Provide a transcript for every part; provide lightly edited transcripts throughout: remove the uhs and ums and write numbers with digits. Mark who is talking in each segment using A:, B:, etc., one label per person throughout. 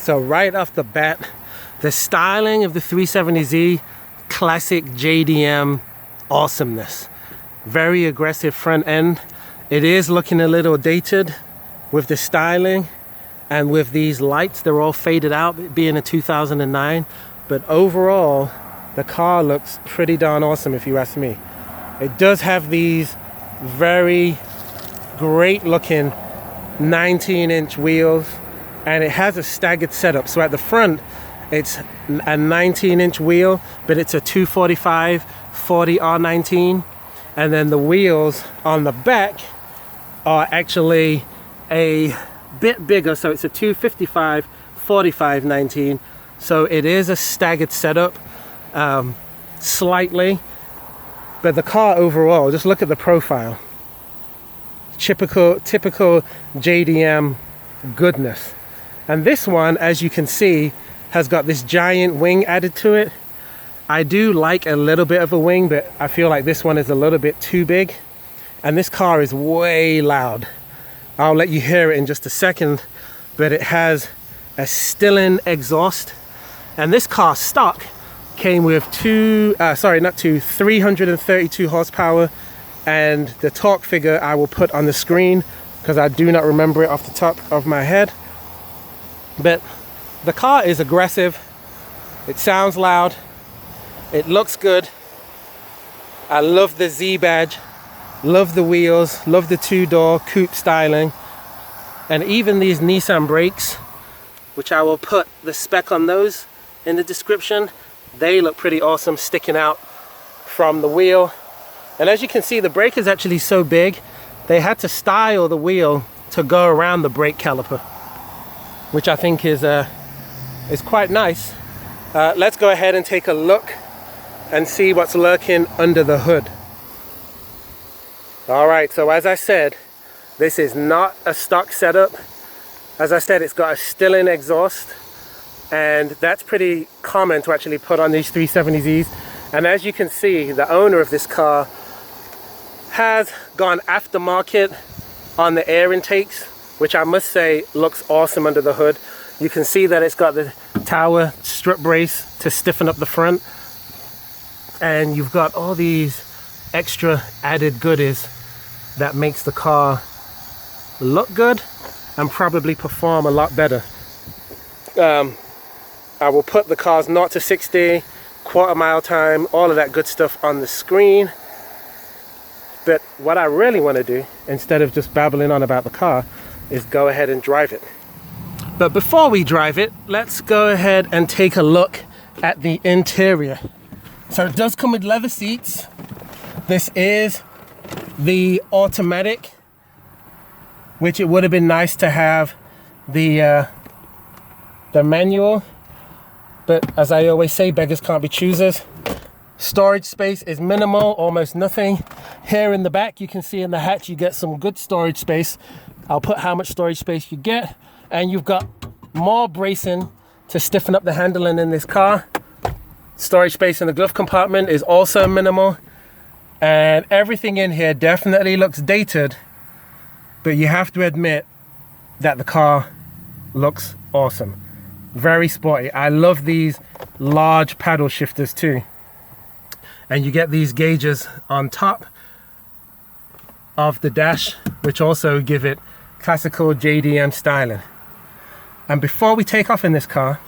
A: So right off the bat, the styling of the 370Z, classic JDM awesomeness. Very aggressive front end. It is looking a little dated with the styling and with these lights. They're all faded out, being a 2009. But overall, the car looks pretty darn awesome if you ask me. It does have these very great looking 19-inch wheels, and it has a staggered setup. So at the front, it's a 19-inch wheel, but it's a 245 40 R19. And then the wheels on the back are actually a bit bigger. So it's a 255 45 19. So it is a staggered setup, slightly. But the car overall, just look at the profile. Typical JDM goodness. And this one, as you can see, has got this giant wing added to it. I do like a little bit of a wing, but I feel like this one is a little bit too big. And this car is way loud. I'll let you hear it in just a second, but it has a Stillen exhaust. And this car stock came with 332 horsepower, and the torque figure I will put on the screen because I do not remember it off the top of my head. But the car is aggressive, it sounds loud, it looks good. I love the Z badge, love the wheels, love the two-door coupe styling, and even these Nissan brakes, which I will put the spec on those in the description. They look pretty awesome sticking out from the wheel. And as you can see, the brake is actually so big, they had to style the wheel to go around the brake caliper, which I think is quite nice. Let's go ahead and take a look and see what's lurking under the hood. All right, so as I said, this is not a stock setup. As I said, it's got a Stillen exhaust, and that's pretty common to actually put on these 370Zs. And as you can see, the owner of this car has gone aftermarket on the air intakes, which I must say looks awesome under the hood. You can see that it's got the tower strip brace to stiffen up the front, and you've got all these extra added goodies that makes the car look good and probably perform a lot better. I will put the car's 0 to 60, quarter mile time, all of that good stuff on the screen. But what I really want to do, instead of just babbling on about the car, is go ahead and drive it. But before we drive it, let's go ahead and take a look at the interior. So it does come with leather seats. This is the automatic, which it would have been nice to have the manual. But as I always say, beggars can't be choosers. Storage space is minimal, almost nothing. Here in the back, you can see in the hatch, you get some good storage space. I'll put how much storage space you get. And you've got more bracing to stiffen up the handling in this car. Storage space in the glove compartment is also minimal. And everything in here definitely looks dated, but you have to admit that the car looks awesome. Very sporty. I love these large paddle shifters too. And you get these gauges on top of the dash, which also give it classical JDM styling. And before we take off in this car,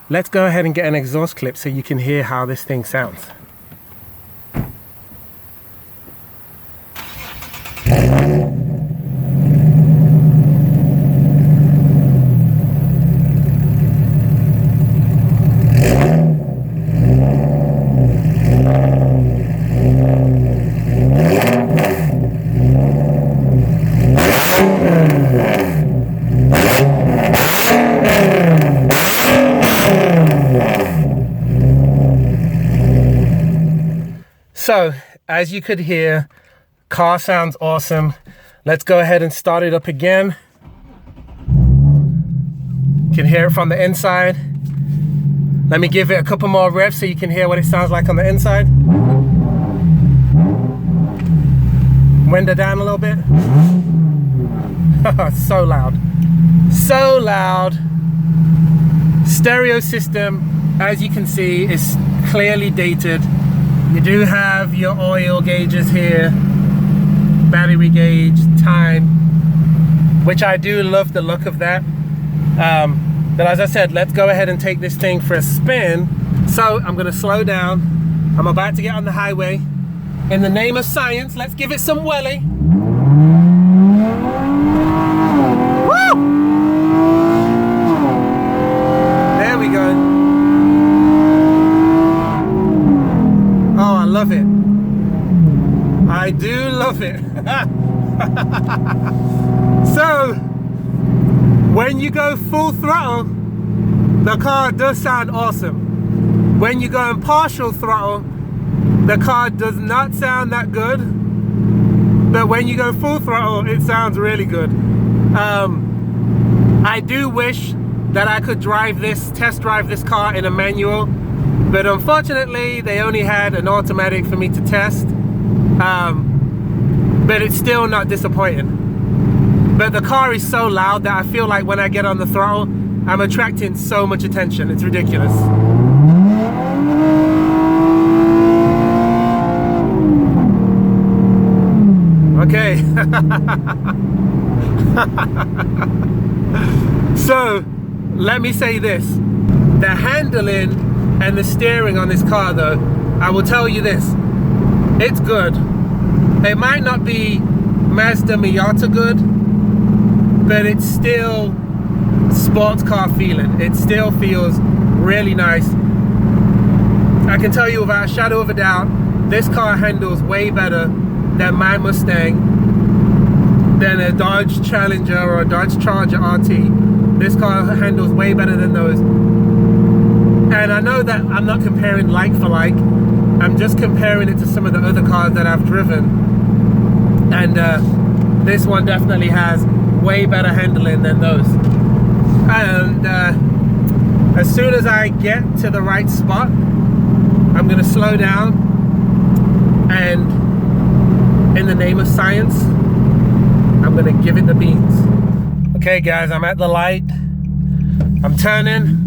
A: let's go ahead and get an exhaust clip so you can hear how this thing sounds. So, as you could hear, car sounds awesome. Let's go ahead and start it up again. You can hear it from the inside. Let me give it a couple more revs so you can hear what it sounds like on the inside. Window down a little bit. So loud. So loud. stereo system, as you can see, is clearly dated. You do have your oil gauges here, battery gauge, time, which I do love the look of that. But as I said, let's go ahead and take this thing for a spin. So I'm going to slow down. I'm about to get on the highway. In the name of science, let's give it some welly. Woo! There we go. Oh, I love it. I do love it. So, when you go full throttle, the car does sound awesome. When you go in partial throttle, the car does not sound that good. But when you go full throttle, it sounds really good. I do wish that I could test drive this car in a manual, but unfortunately they only had an automatic for me to test. But it's still not disappointing. But the car is so loud that I feel like when I get on the throttle, I'm attracting so much attention. It's ridiculous. Okay. So, let me say this. The handling and the steering on this car though, I will tell you this. It's good. It might not be Mazda Miata good, but it's still sports car feeling. It still feels really nice. I can tell you without a shadow of a doubt, this car handles way better than my Mustang, than a Dodge Challenger or a Dodge Charger RT. This car handles way better than those. And I know that I'm not comparing like for like. I'm just comparing it to some of the other cars that I've driven. And this one definitely has way better handling than those. And as soon as I get to the right spot, I'm gonna slow down, and in the name of science, I'm gonna give it the beans. Okay guys, I'm at the light. I'm turning.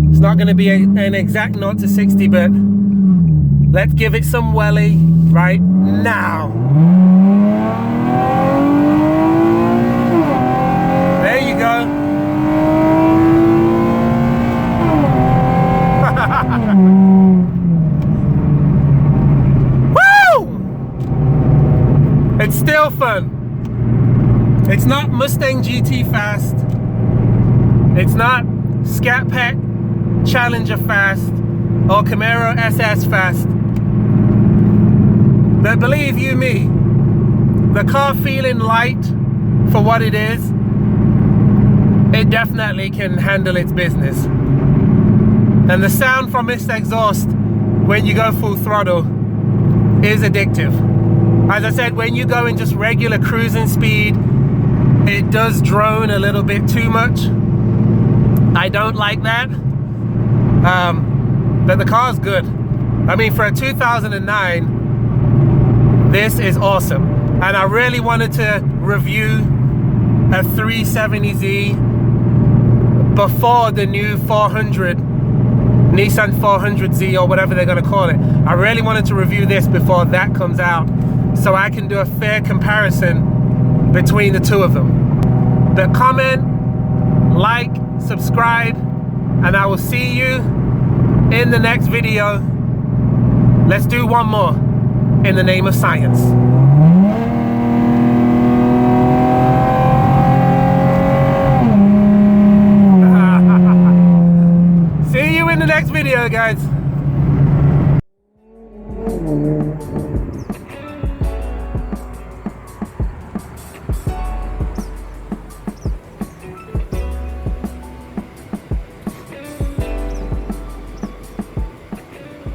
A: It's not gonna be an exact 0 to 60, but let's give it some welly right now. There you go. Woo! It's still fun. It's not Mustang GT fast. It's not Scat Pack Challenger fast or Camaro SS fast. But believe you me, the car feeling light for what it is, it definitely can handle its business. And the sound from its exhaust when you go full throttle is addictive. As I said, when you go in just regular cruising speed, it does drone a little bit too much. I don't like that. But the car's good. I mean, for a 2009, this is awesome. And I really wanted to review a 370Z before the new 400, Nissan 400Z or whatever they're gonna call it. I really wanted to review this before that comes out, so I can do a fair comparison between the two of them. But comment, like, subscribe, and I will see you in the next video. Let's do one more in the name of science. See you in the next video, guys.